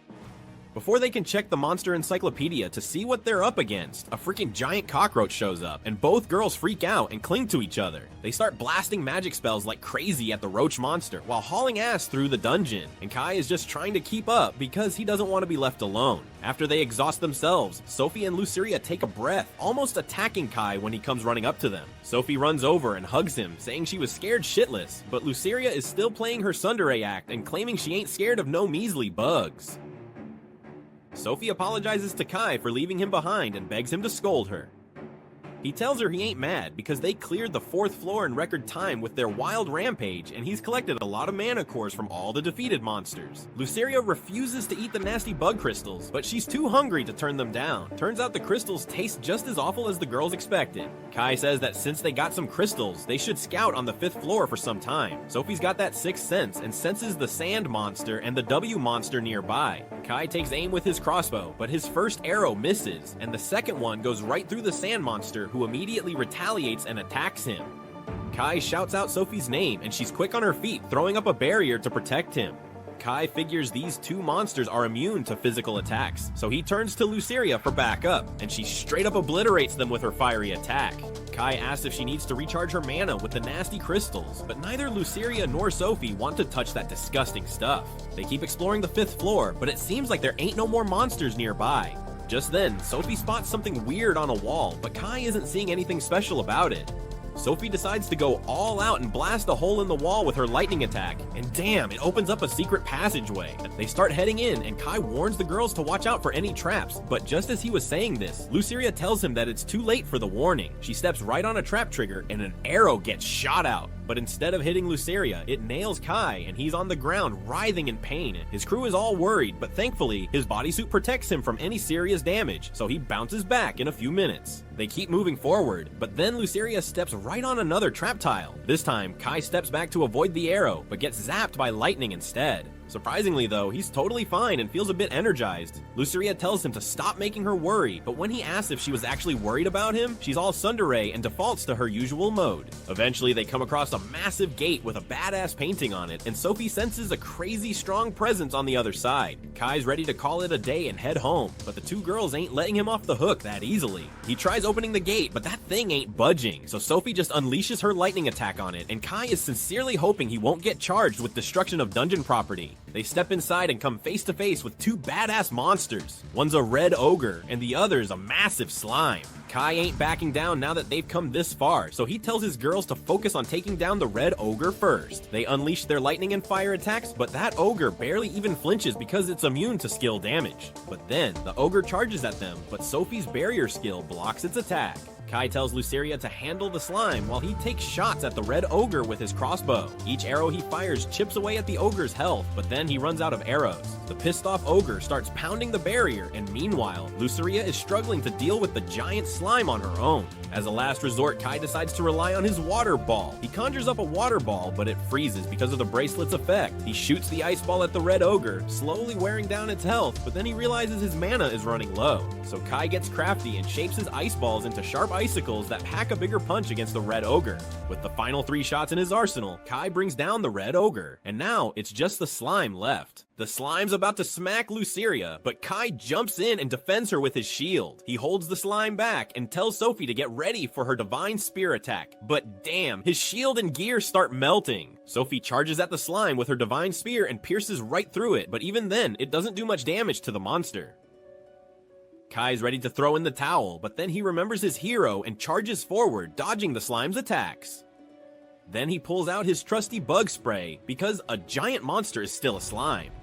Before they can check the monster encyclopedia to see what they're up against, a freaking giant cockroach shows up, and both girls freak out and cling to each other. They start blasting magic spells like crazy at the roach monster, while hauling ass through the dungeon, and Kai is just trying to keep up because he doesn't want to be left alone. After they exhaust themselves, Sophie and Luceria take a breath, almost attacking Kai when he comes running up to them. Sophie runs over and hugs him, saying she was scared shitless, but Luceria is still playing her tsundere act and claiming she ain't scared of no measly bugs. Sophie apologizes to Kai for leaving him behind and begs him to scold her. He tells her he ain't mad because they cleared the 4th floor in record time with their wild rampage, and he's collected a lot of mana cores from all the defeated monsters. Luceria refuses to eat the nasty bug crystals, but she's too hungry to turn them down. Turns out the crystals taste just as awful as the girls expected. Kai says that since they got some crystals, they should scout on the 5th floor for some time. Sophie's got that 6th sense and senses the sand monster and the W monster nearby. Kai takes aim with his crossbow, but his first arrow misses, and the second one goes right through the sand monster, who immediately retaliates and attacks him. Kai shouts out Sophie's name, and she's quick on her feet, throwing up a barrier to protect him. Kai figures these two monsters are immune to physical attacks, so he turns to Luceria for backup, and she straight up obliterates them with her fiery attack. Kai asks if she needs to recharge her mana with the nasty crystals, but neither Luceria nor Sophie want to touch that disgusting stuff. They keep exploring the 5th floor, but it seems like there ain't no more monsters nearby. Just then, Sophie spots something weird on a wall, but Kai isn't seeing anything special about it. Sophie decides to go all out and blast a hole in the wall with her lightning attack, and damn, it opens up a secret passageway. They start heading in, and Kai warns the girls to watch out for any traps, but just as he was saying this, Luceria tells him that it's too late for the warning. She steps right on a trap trigger, and an arrow gets shot out. But instead of hitting Luceria, it nails Kai, and he's on the ground writhing in pain. His crew is all worried, but thankfully, his bodysuit protects him from any serious damage, so he bounces back in a few minutes. They keep moving forward, but then Luceria steps right on another trap tile. This time, Kai steps back to avoid the arrow, but gets zapped by lightning instead. Surprisingly though, he's totally fine and feels a bit energized. Luceria tells him to stop making her worry, but when he asks if she was actually worried about him, she's all tsundere and defaults to her usual mode. Eventually, they come across a massive gate with a badass painting on it, and Sophie senses a crazy strong presence on the other side. Kai's ready to call it a day and head home, but the two girls ain't letting him off the hook that easily. He tries opening the gate, but that thing ain't budging, so Sophie just unleashes her lightning attack on it, and Kai is sincerely hoping he won't get charged with destruction of dungeon property. They step inside and come face to face with two badass monsters. One's a red ogre, and the other's a massive slime. Kai ain't backing down now that they've come this far, so he tells his girls to focus on taking down the red ogre first. They unleash their lightning and fire attacks, but that ogre barely even flinches because it's immune to skill damage. But then, the ogre charges at them, but Sophie's barrier skill blocks its attack. Kai tells Luceria to handle the slime while he takes shots at the red ogre with his crossbow. Each arrow he fires chips away at the ogre's health, but then he runs out of arrows. The pissed off ogre starts pounding the barrier, and meanwhile, Luceria is struggling to deal with the giant slime on her own. As a last resort, Kai decides to rely on his water ball. He conjures up a water ball, but it freezes because of the bracelet's effect. He shoots the ice ball at the red ogre, slowly wearing down its health, but then he realizes his mana is running low. So Kai gets crafty and shapes his ice balls into sharp icicles that pack a bigger punch against the red ogre. With the final 3 shots in his arsenal, Kai brings down the red ogre, and now it's just the slime left. The slime's about to smack Luceria, but Kai jumps in and defends her with his shield. He holds the slime back and tells Sophie to get ready for her divine spear attack. But damn, his shield and gear start melting. Sophie charges at the slime with her divine spear and pierces right through it, but even then, it doesn't do much damage to the monster. Kai's ready to throw in the towel, but then he remembers his hero and charges forward, dodging the slime's attacks. Then he pulls out his trusty bug spray, because a giant monster is still a slime.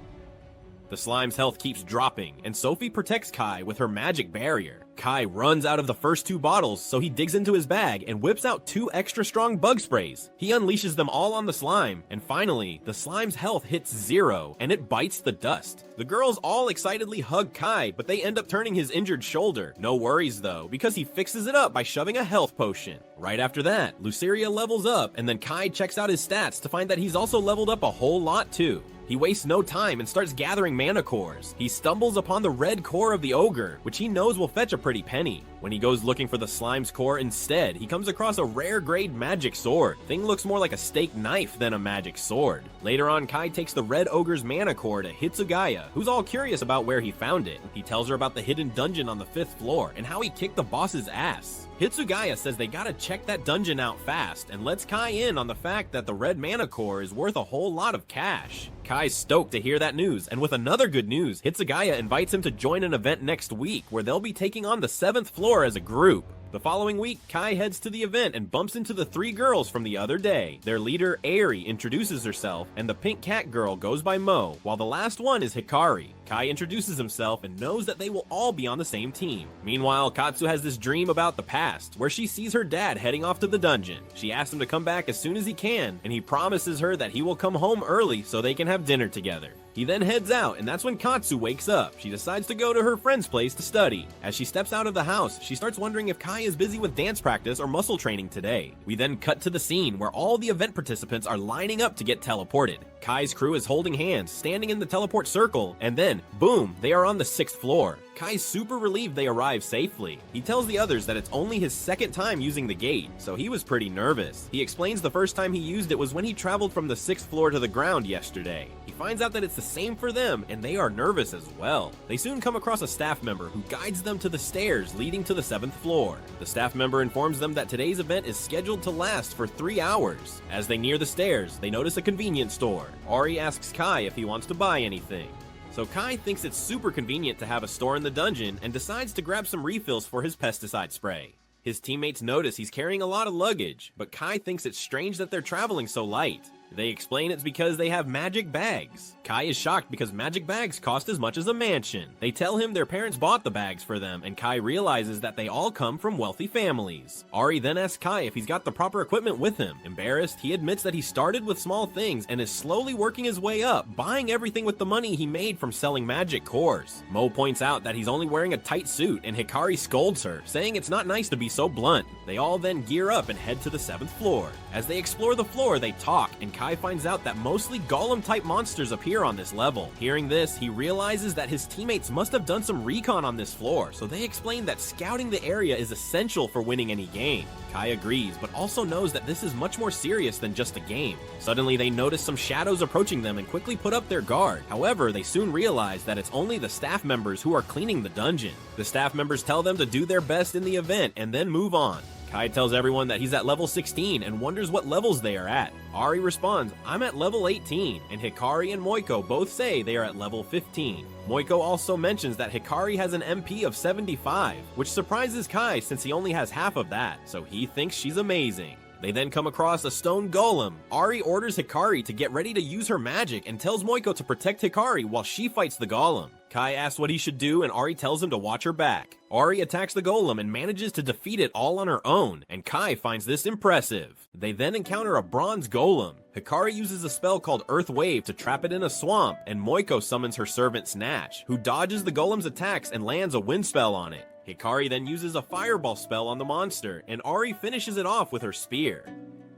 The slime's health keeps dropping, and Sophie protects Kai with her magic barrier. Kai runs out of the first 2 bottles, so he digs into his bag and whips out 2 extra strong bug sprays. He unleashes them all on the slime, and finally, the slime's health hits 0, and it bites the dust. The girls all excitedly hug Kai, but they end up turning his injured shoulder. No worries though, because he fixes it up by shoving a health potion. Right after that, Luceria levels up, and then Kai checks out his stats to find that he's also leveled up a whole lot too. He wastes no time and starts gathering mana cores. He stumbles upon the red core of the ogre, which he knows will fetch a pretty penny. When he goes looking for the slime's core instead, he comes across a rare grade magic sword. Thing looks more like a steak knife than a magic sword. Later on, Kai takes the red ogre's mana core to Hitsugaya, who's all curious about where he found it. He tells her about the hidden dungeon on the 5th floor and how he kicked the boss's ass. Hitsugaya says they gotta check that dungeon out fast and lets Kai in on the fact that the red mana core is worth a whole lot of cash. Kai's stoked to hear that news, and with another good news, Hitsugaya invites him to join an event next week where they'll be taking on the 7th floor as a group. The following week, Kai heads to the event and bumps into the 3 girls from the other day. Their leader, Airi, introduces herself, and the pink cat girl goes by Mo, while the last one is Hikari. Kai introduces himself and knows that they will all be on the same team. Meanwhile, Katsu has this dream about the past, where she sees her dad heading off to the dungeon. She asks him to come back as soon as he can, and he promises her that he will come home early so they can have dinner together. He then heads out, and that's when Katsu wakes up. She decides to go to her friend's place to study. As she steps out of the house, she starts wondering if Kai is busy with dance practice or muscle training today. We then cut to the scene where all the event participants are lining up to get teleported. Kai's crew is holding hands, standing in the teleport circle, and then, boom, they are on the 6th floor. Kai's super relieved they arrived safely. He tells the others that it's only his 2nd time using the gate, so he was pretty nervous. He explains the first time he used it was when he traveled from the 6th floor to the ground yesterday. He finds out that it's the same for them, and they are nervous as well. They soon come across a staff member who guides them to the stairs leading to the 7th floor. The staff member informs them that today's event is scheduled to last for 3 hours. As they near the stairs, they notice a convenience store. Ari asks Kai if he wants to buy anything. So Kai thinks it's super convenient to have a store in the dungeon and decides to grab some refills for his pesticide spray. His teammates notice he's carrying a lot of luggage, but Kai thinks it's strange that they're traveling so light. They explain it's because they have magic bags. Kai is shocked because magic bags cost as much as a mansion. They tell him their parents bought the bags for them, and Kai realizes that they all come from wealthy families. Ari then asks Kai if he's got the proper equipment with him. Embarrassed, he admits that he started with small things and is slowly working his way up, buying everything with the money he made from selling magic cores. Mo points out that he's only wearing a tight suit, and Hikari scolds her, saying it's not nice to be so blunt. They all then gear up and head to the 7th floor. As they explore the floor, they talk, and Kai finds out that mostly golem-type monsters appear on this level. Hearing this, he realizes that his teammates must have done some recon on this floor, so they explain that scouting the area is essential for winning any game. Kai agrees, but also knows that this is much more serious than just a game. Suddenly, they notice some shadows approaching them and quickly put up their guard. However, they soon realize that it's only the staff members who are cleaning the dungeon. The staff members tell them to do their best in the event and then move on. Kai tells everyone that he's at level 16 and wonders what levels they are at. Ari responds, "I'm at level 18, and Hikari and Moiko both say they are at level 15. Moiko also mentions that Hikari has an MP of 75, which surprises Kai since he only has half of that, so he thinks she's amazing. They then come across a stone golem. Ari orders Hikari to get ready to use her magic and tells Moiko to protect Hikari while she fights the golem. Kai asks what he should do, and Ari tells him to watch her back. Ari attacks the golem and manages to defeat it all on her own, and Kai finds this impressive. They then encounter a bronze golem. Hikari uses a spell called Earth Wave to trap it in a swamp, and Moiko summons her servant Snatch, who dodges the golem's attacks and lands a wind spell on it. Hikari then uses a fireball spell on the monster, and Ari finishes it off with her spear.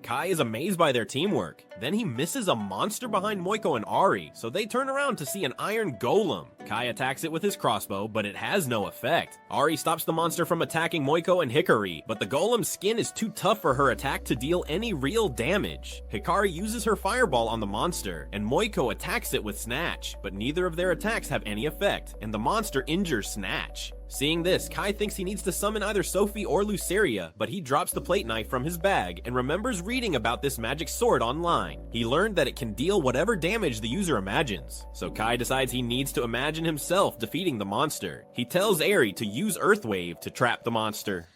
Kai is amazed by their teamwork. Then he misses a monster behind Moiko and Ari, so they turn around to see an iron golem. Kai attacks it with his crossbow, but it has no effect. Ari stops the monster from attacking Moiko and Hikari, but the golem's skin is too tough for her attack to deal any real damage. Hikari uses her fireball on the monster, and Moiko attacks it with Snatch, but neither of their attacks have any effect, and the monster injures Snatch. Seeing this, Kai thinks he needs to summon either Sophie or Luceria, but he drops the plate knife from his bag and remembers reading about this magic sword online. He learned that it can deal whatever damage the user imagines, so Kai decides he needs to imagine himself defeating the monster. He tells Eri to use Earthwave to trap the monster.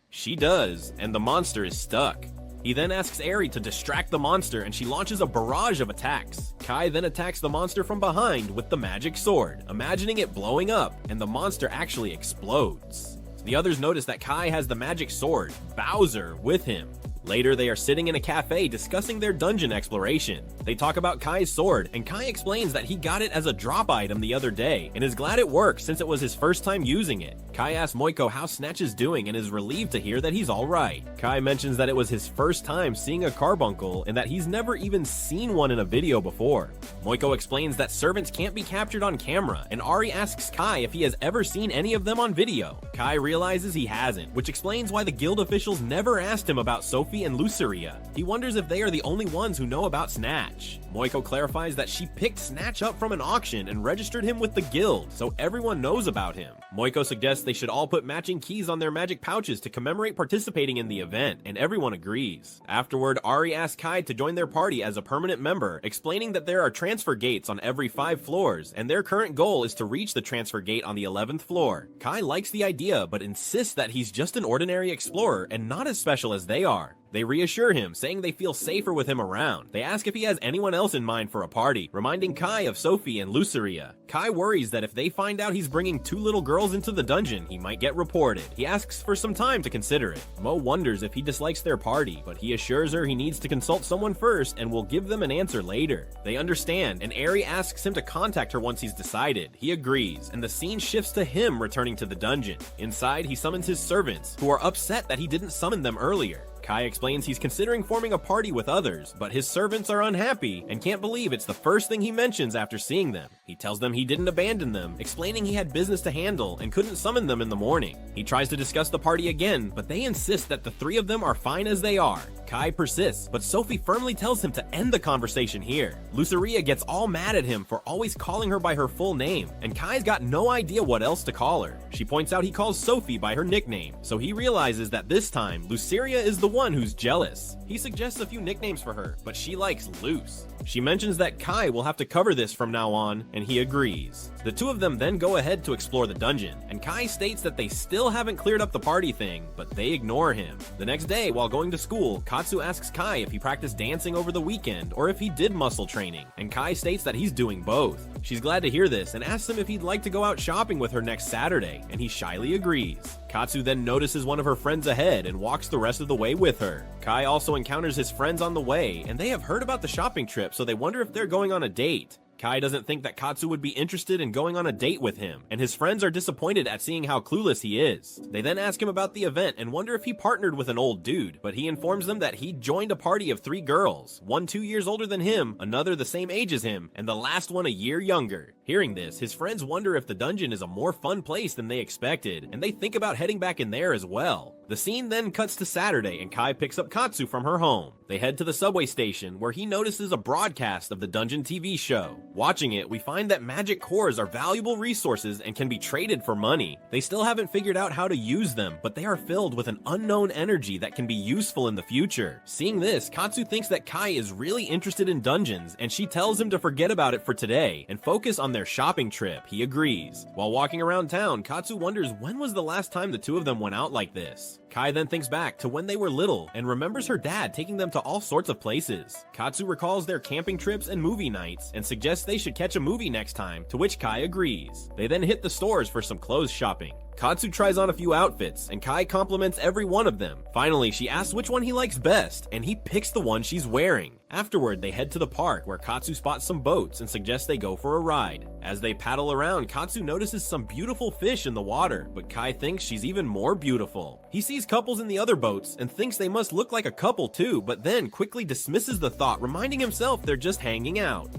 She does, and the monster is stuck. He then asks Eri to distract the monster, and she launches a barrage of attacks. Kai then attacks the monster from behind with the magic sword, imagining it blowing up, and the monster actually explodes. The others notice that Kai has the magic sword, Bowser, with him. Later, they are sitting in a cafe discussing their dungeon exploration. They talk about Kai's sword, and Kai explains that he got it as a drop item the other day, and is glad it worked since it was his first time using it. Kai asks Moiko how Snatch is doing and is relieved to hear that he's alright. Kai mentions that it was his first time seeing a carbuncle, and that he's never even seen one in a video before. Moiko explains that servants can't be captured on camera, and Ari asks Kai if he has ever seen any of them on video. Kai realizes he hasn't, which explains why the guild officials never asked him about Sophie and Luceria. He wonders if they are the only ones who know about Snatch. Moiko clarifies that she picked Snatch up from an auction and registered him with the guild, so everyone knows about him. Moiko suggests they should all put matching keys on their magic pouches to commemorate participating in the event, and everyone agrees. Afterward, Ari asks Kai to join their party as a permanent member, explaining that there are transfer gates on every 5 floors, and their current goal is to reach the transfer gate on the 11th floor. Kai likes the idea, but insists that he's just an ordinary explorer and not as special as they are. They reassure him, saying they feel safer with him around. They ask if he has anyone else in mind for a party, reminding Kai of Sophie and Luceria. Kai worries that if they find out he's bringing 2 little girls into the dungeon, he might get reported. He asks for some time to consider it. Mo wonders if he dislikes their party, but he assures her he needs to consult someone first and will give them an answer later. They understand, and Eri asks him to contact her once he's decided. He agrees, and the scene shifts to him returning to the dungeon. Inside, he summons his servants, who are upset that he didn't summon them earlier. Kai explains he's considering forming a party with others, but his servants are unhappy and can't believe it's the first thing he mentions after seeing them. He tells them he didn't abandon them, explaining he had business to handle and couldn't summon them in the morning. He tries to discuss the party again, but they insist that the 3 of them are fine as they are. Kai persists, but Sophie firmly tells him to end the conversation here. Luceria gets all mad at him for always calling her by her full name, and Kai's got no idea what else to call her. She points out he calls Sophie by her nickname, so he realizes that this time, Luceria is the one who's jealous. He suggests a few nicknames for her, but she likes Luce. She mentions that Kai will have to cover this from now on, and he agrees. The 2 of them then go ahead to explore the dungeon, and Kai states that they still haven't cleared up the party thing, but they ignore him. The next day, while going to school, Katsu asks Kai if he practiced dancing over the weekend or if he did muscle training, and Kai states that he's doing both. She's glad to hear this and asks him if he'd like to go out shopping with her next Saturday, and he shyly agrees. Katsu then notices one of her friends ahead and walks the rest of the way with her. Kai also encounters his friends on the way, and they have heard about the shopping trip, so they wonder if they're going on a date. Kai doesn't think that Katsu would be interested in going on a date with him, and his friends are disappointed at seeing how clueless he is. They then ask him about the event and wonder if he partnered with an old dude, but he informs them that he joined a party of 3 girls, one 2 years older than him, another the same age as him, and the last one a year younger. Hearing this, his friends wonder if the dungeon is a more fun place than they expected, and they think about heading back in there as well. The scene then cuts to Saturday, and Kai picks up Katsu from her home. They head to the subway station, where he notices a broadcast of the dungeon TV show. Watching it, we find that magic cores are valuable resources and can be traded for money. They still haven't figured out how to use them, but they are filled with an unknown energy that can be useful in the future. Seeing this, Katsu thinks that Kai is really interested in dungeons, and she tells him to forget about it for today and focus on their shopping trip. He agrees. While walking around town, Katsu wonders when was the last time the 2 of them went out like this. Kai then thinks back to when they were little and remembers her dad taking them to all sorts of places. Katsu recalls their camping trips and movie nights and suggests they should catch a movie next time, to which Kai agrees. They then hit the stores for some clothes shopping. Katsu tries on a few outfits, and Kai compliments every one of them. Finally, she asks which one he likes best, and he picks the one she's wearing. Afterward, they head to the park, where Katsu spots some boats and suggests they go for a ride. As they paddle around, Katsu notices some beautiful fish in the water, but Kai thinks she's even more beautiful. He sees couples in the other boats and thinks they must look like a couple too, but then quickly dismisses the thought, reminding himself they're just hanging out.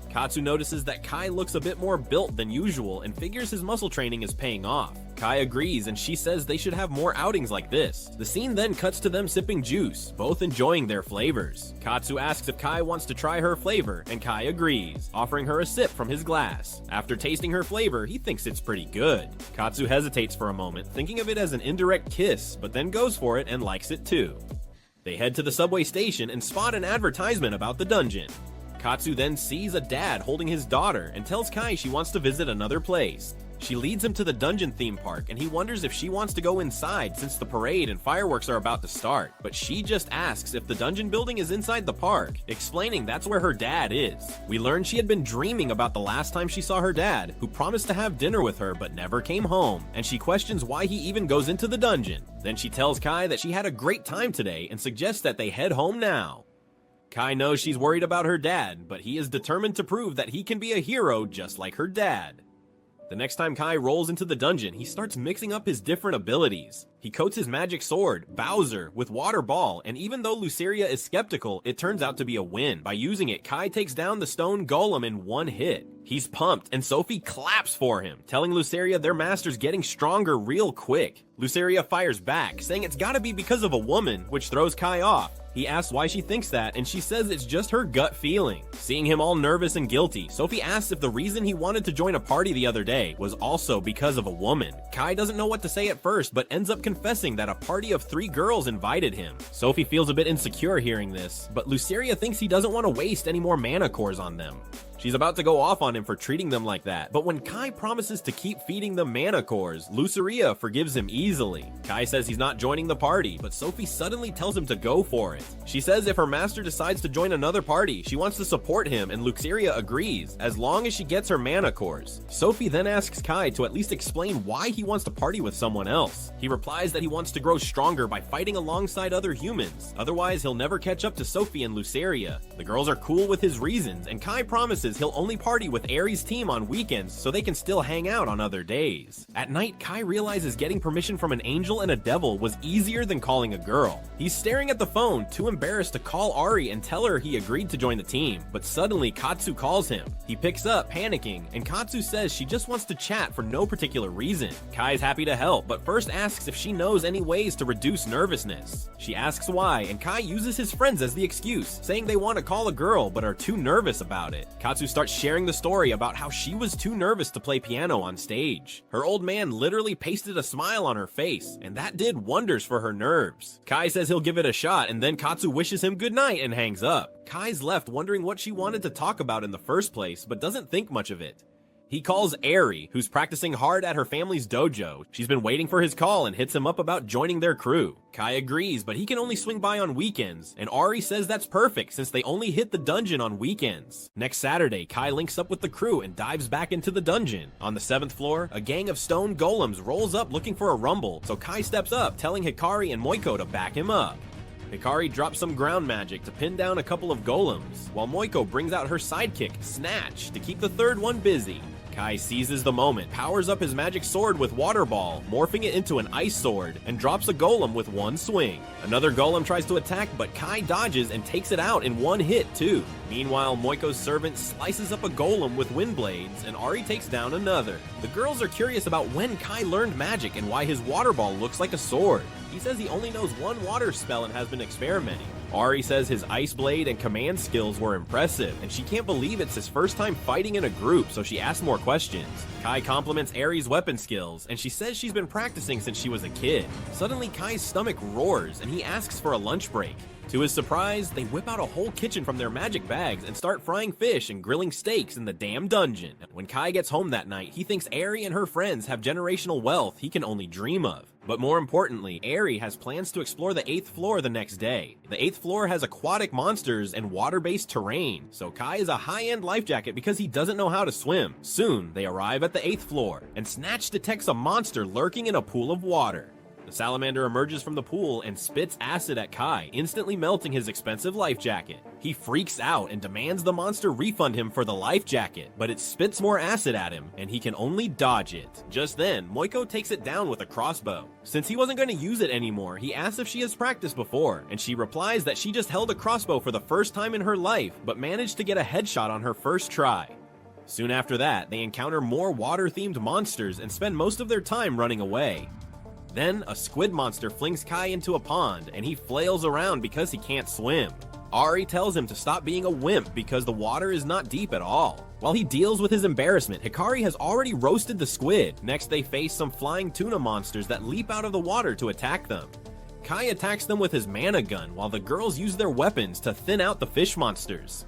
Katsu notices that Kai looks a bit more built than usual and figures his muscle training is paying off. Kai agrees and she says they should have more outings like this. The scene then cuts to them sipping juice, both enjoying their flavors. Katsu asks if Kai wants to try her flavor and Kai agrees, offering her a sip from his glass. After tasting her flavor, he thinks it's pretty good. Katsu hesitates for a moment, thinking of it as an indirect kiss, but then goes for it and likes it too. They head to the subway station and spot an advertisement about the dungeon. Katsu then sees a dad holding his daughter and tells Kai she wants to visit another place. She leads him to the dungeon theme park and he wonders if she wants to go inside since the parade and fireworks are about to start, but she just asks if the dungeon building is inside the park, explaining that's where her dad is. We learn she had been dreaming about the last time she saw her dad, who promised to have dinner with her but never came home, and she questions why he even goes into the dungeon. Then she tells Kai that she had a great time today and suggests that they head home now. Kai knows she's worried about her dad, but he is determined to prove that he can be a hero just like her dad. The next time Kai rolls into the dungeon, he starts mixing up his different abilities. He coats his magic sword, Bowser, with water ball, and even though Luceria is skeptical, it turns out to be a win. By using it, Kai takes down the stone golem in one hit. He's pumped, and Sophie claps for him, telling Luceria their master's getting stronger real quick. Luceria fires back, saying it's gotta be because of a woman, which throws Kai off. He asks why she thinks that, and she says it's just her gut feeling. Seeing him all nervous and guilty, Sophie asks if the reason he wanted to join a party the other day was also because of a woman. Kai doesn't know what to say at first, but ends up confessing that a party of 3 girls invited him. Sophie feels a bit insecure hearing this, but Luceria thinks he doesn't want to waste any more mana cores on them. She's about to go off on him for treating them like that, but when Kai promises to keep feeding them mana cores, Luceria forgives him easily. Kai says he's not joining the party, but Sophie suddenly tells him to go for it. She says if her master decides to join another party, she wants to support him, and Luceria agrees, as long as she gets her mana cores. Sophie then asks Kai to at least explain why he wants to party with someone else. He replies that he wants to grow stronger by fighting alongside other humans, otherwise he'll never catch up to Sophie and Luceria. The girls are cool with his reasons, and Kai promises he'll only party with Aries' team on weekends so they can still hang out on other days. At night, Kai realizes getting permission from an angel and a devil was easier than calling a girl. He's staring at the phone, too embarrassed to call Ari and tell her he agreed to join the team, but suddenly Katsu calls him. He picks up, panicking, and Katsu says she just wants to chat for no particular reason. Kai's happy to help, but first asks if she knows any ways to reduce nervousness. She asks why, and Kai uses his friends as the excuse, saying they want to call a girl but are too nervous about it. Katsu starts sharing the story about how she was too nervous to play piano on stage. Her old man literally pasted a smile on her face, and that did wonders for her nerves. Kai says he'll give it a shot, and then Katsu wishes him goodnight and hangs up. Kai's left wondering what she wanted to talk about in the first place, but doesn't think much of it. He calls Ari, who's practicing hard at her family's dojo. She's been waiting for his call and hits him up about joining their crew. Kai agrees, but he can only swing by on weekends, and Ari says that's perfect since they only hit the dungeon on weekends. Next Saturday, Kai links up with the crew and dives back into the dungeon. On the 7th floor, a gang of stone golems rolls up looking for a rumble, so Kai steps up, telling Hikari and Moiko to back him up. Hikari drops some ground magic to pin down a couple of golems, while Moiko brings out her sidekick, Snatch, to keep the third one busy. Kai seizes the moment, powers up his magic sword with Water Ball, morphing it into an ice sword, and drops a golem with one swing. Another golem tries to attack, but Kai dodges and takes it out in one hit too. Meanwhile, Moiko's servant slices up a golem with wind blades, and Ari takes down another. The girls are curious about when Kai learned magic and why his Water Ball looks like a sword. He says he only knows one water spell and has been experimenting. Ari says his Ice Blade and command skills were impressive, and she can't believe it's his first time fighting in a group, so she asks more questions. Kai compliments Ari's weapon skills, and she says she's been practicing since she was a kid. Suddenly, Kai's stomach roars, and he asks for a lunch break. To his surprise, they whip out a whole kitchen from their magic bags and start frying fish and grilling steaks in the damn dungeon. When Kai gets home that night, he thinks Ari and her friends have generational wealth he can only dream of. But more importantly, Ari has plans to explore the 8th floor the next day. The 8th floor has aquatic monsters and water-based terrain, so Kai is a high-end life jacket because he doesn't know how to swim. Soon, they arrive at the 8th floor, and Snatch detects a monster lurking in a pool of water. The salamander emerges from the pool and spits acid at Kai, instantly melting his expensive life jacket. He freaks out and demands the monster refund him for the life jacket, but it spits more acid at him, and he can only dodge it. Just then, Moiko takes it down with a crossbow. Since he wasn't going to use it anymore, he asks if she has practiced before, and she replies that she just held a crossbow for the first time in her life, but managed to get a headshot on her first try. Soon after that, they encounter more water-themed monsters and spend most of their time running away. Then, a squid monster flings Kai into a pond, and he flails around because he can't swim. Ari tells him to stop being a wimp because the water is not deep at all. While he deals with his embarrassment, Hikari has already roasted the squid. Next, they face some flying tuna monsters that leap out of the water to attack them. Kai attacks them with his mana gun, while the girls use their weapons to thin out the fish monsters.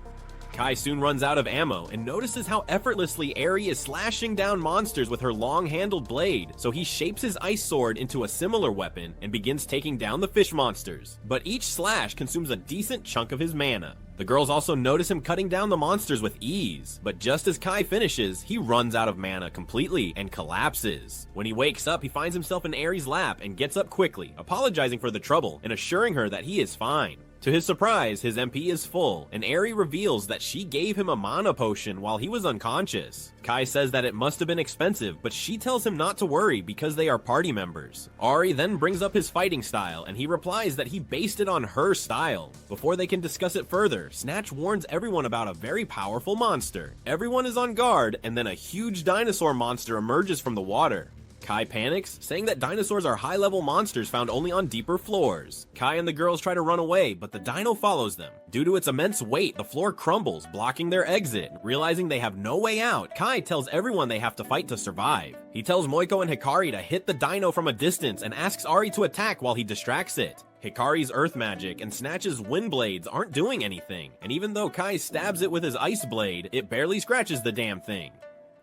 Kai soon runs out of ammo and notices how effortlessly Eri is slashing down monsters with her long-handled blade, so he shapes his ice sword into a similar weapon and begins taking down the fish monsters. But each slash consumes a decent chunk of his mana. The girls also notice him cutting down the monsters with ease, but just as Kai finishes, he runs out of mana completely and collapses. When he wakes up, he finds himself in Eri's lap and gets up quickly, apologizing for the trouble and assuring her that he is fine. To his surprise, his MP is full, and Eri reveals that she gave him a mana potion while he was unconscious. Kai says that it must have been expensive, but she tells him not to worry because they are party members. Ari then brings up his fighting style, and he replies that he based it on her style. Before they can discuss it further, Snatch warns everyone about a very powerful monster. Everyone is on guard, and then a huge dinosaur monster emerges from the water. Kai panics, saying that dinosaurs are high-level monsters found only on deeper floors. Kai and the girls try to run away, but the dino follows them. Due to its immense weight, the floor crumbles, blocking their exit. Realizing they have no way out, Kai tells everyone they have to fight to survive. He tells Moiko and Hikari to hit the dino from a distance and asks Ari to attack while he distracts it. Hikari's earth magic and Snatch's wind blades aren't doing anything, and even though Kai stabs it with his ice blade, it barely scratches the damn thing.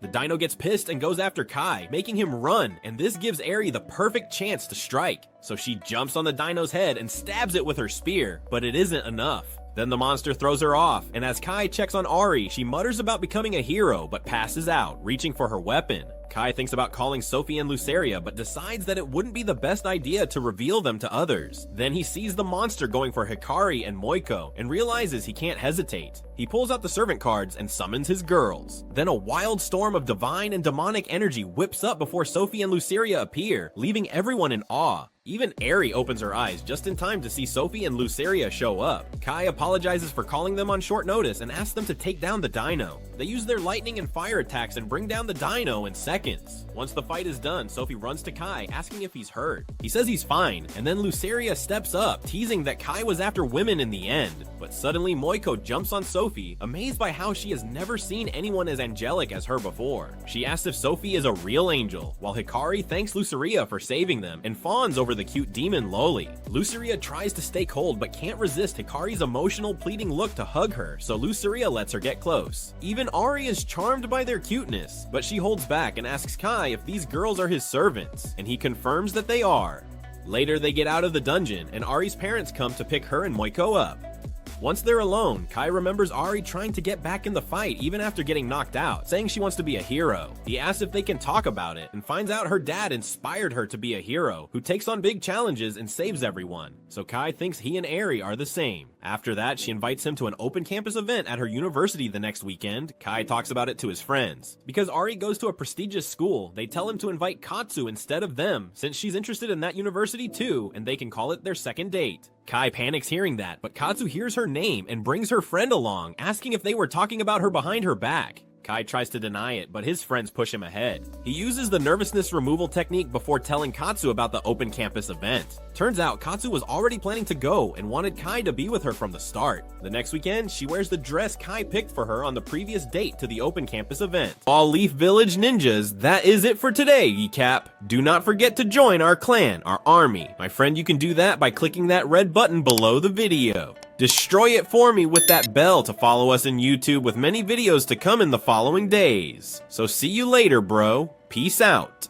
The dino gets pissed and goes after Kai, making him run, and this gives Eri the perfect chance to strike. So she jumps on the dino's head and stabs it with her spear, but it isn't enough. Then the monster throws her off, and as Kai checks on Ari, she mutters about becoming a hero, but passes out, reaching for her weapon. Kai thinks about calling Sophie and Luceria, but decides that it wouldn't be the best idea to reveal them to others. Then he sees the monster going for Hikari and Moiko, and realizes he can't hesitate. He pulls out the servant cards and summons his girls. Then a wild storm of divine and demonic energy whips up before Sophie and Luceria appear, leaving everyone in awe. Even Eri opens her eyes just in time to see Sophie and Luceria show up. Kai apologizes for calling them on short notice and asks them to take down the dino. They use their lightning and fire attacks and bring down the dino in seconds. Once the fight is done, Sophie runs to Kai, asking if he's hurt. He says he's fine, and then Luceria steps up, teasing that Kai was after women in the end. But suddenly Moiko jumps on Sophie, amazed by how she has never seen anyone as angelic as her before. She asks if Sophie is a real angel, while Hikari thanks Luceria for saving them and fawns over the cute demon Loli. Luceria tries to stay cold but can't resist Hikari's emotional pleading look to hug her, so Luceria lets her get close. Even Ari is charmed by their cuteness, but she holds back and asks Kai if these girls are his servants, and he confirms that they are. Later they get out of the dungeon, and Ari's parents come to pick her and Moiko up. Once they're alone, Kai remembers Ari trying to get back in the fight even after getting knocked out, saying she wants to be a hero. He asks if they can talk about it, and finds out her dad inspired her to be a hero, who takes on big challenges and saves everyone. So Kai thinks he and Eri are the same. After that, she invites him to an open campus event at her university the next weekend. Kai talks about it to his friends. Because Ari goes to a prestigious school, they tell him to invite Katsu instead of them, since she's interested in that university too, and they can call it their second date. Kai panics hearing that, but Katsu hears her name and brings her friend along, asking if they were talking about her behind her back. Kai tries to deny it, but his friends push him ahead. He uses the nervousness removal technique before telling Katsu about the open campus event. Turns out Katsu was already planning to go and wanted Kai to be with her from the start. The next weekend, she wears the dress Kai picked for her on the previous date to the open campus event. All Leaf Village ninjas, that is it for today, Recap. Do not forget to join our clan, our army. My friend, you can do that by clicking that red button below the video. Destroy it for me with that bell to follow us in YouTube with many videos to come in the following days. So see you later, bro. Peace out.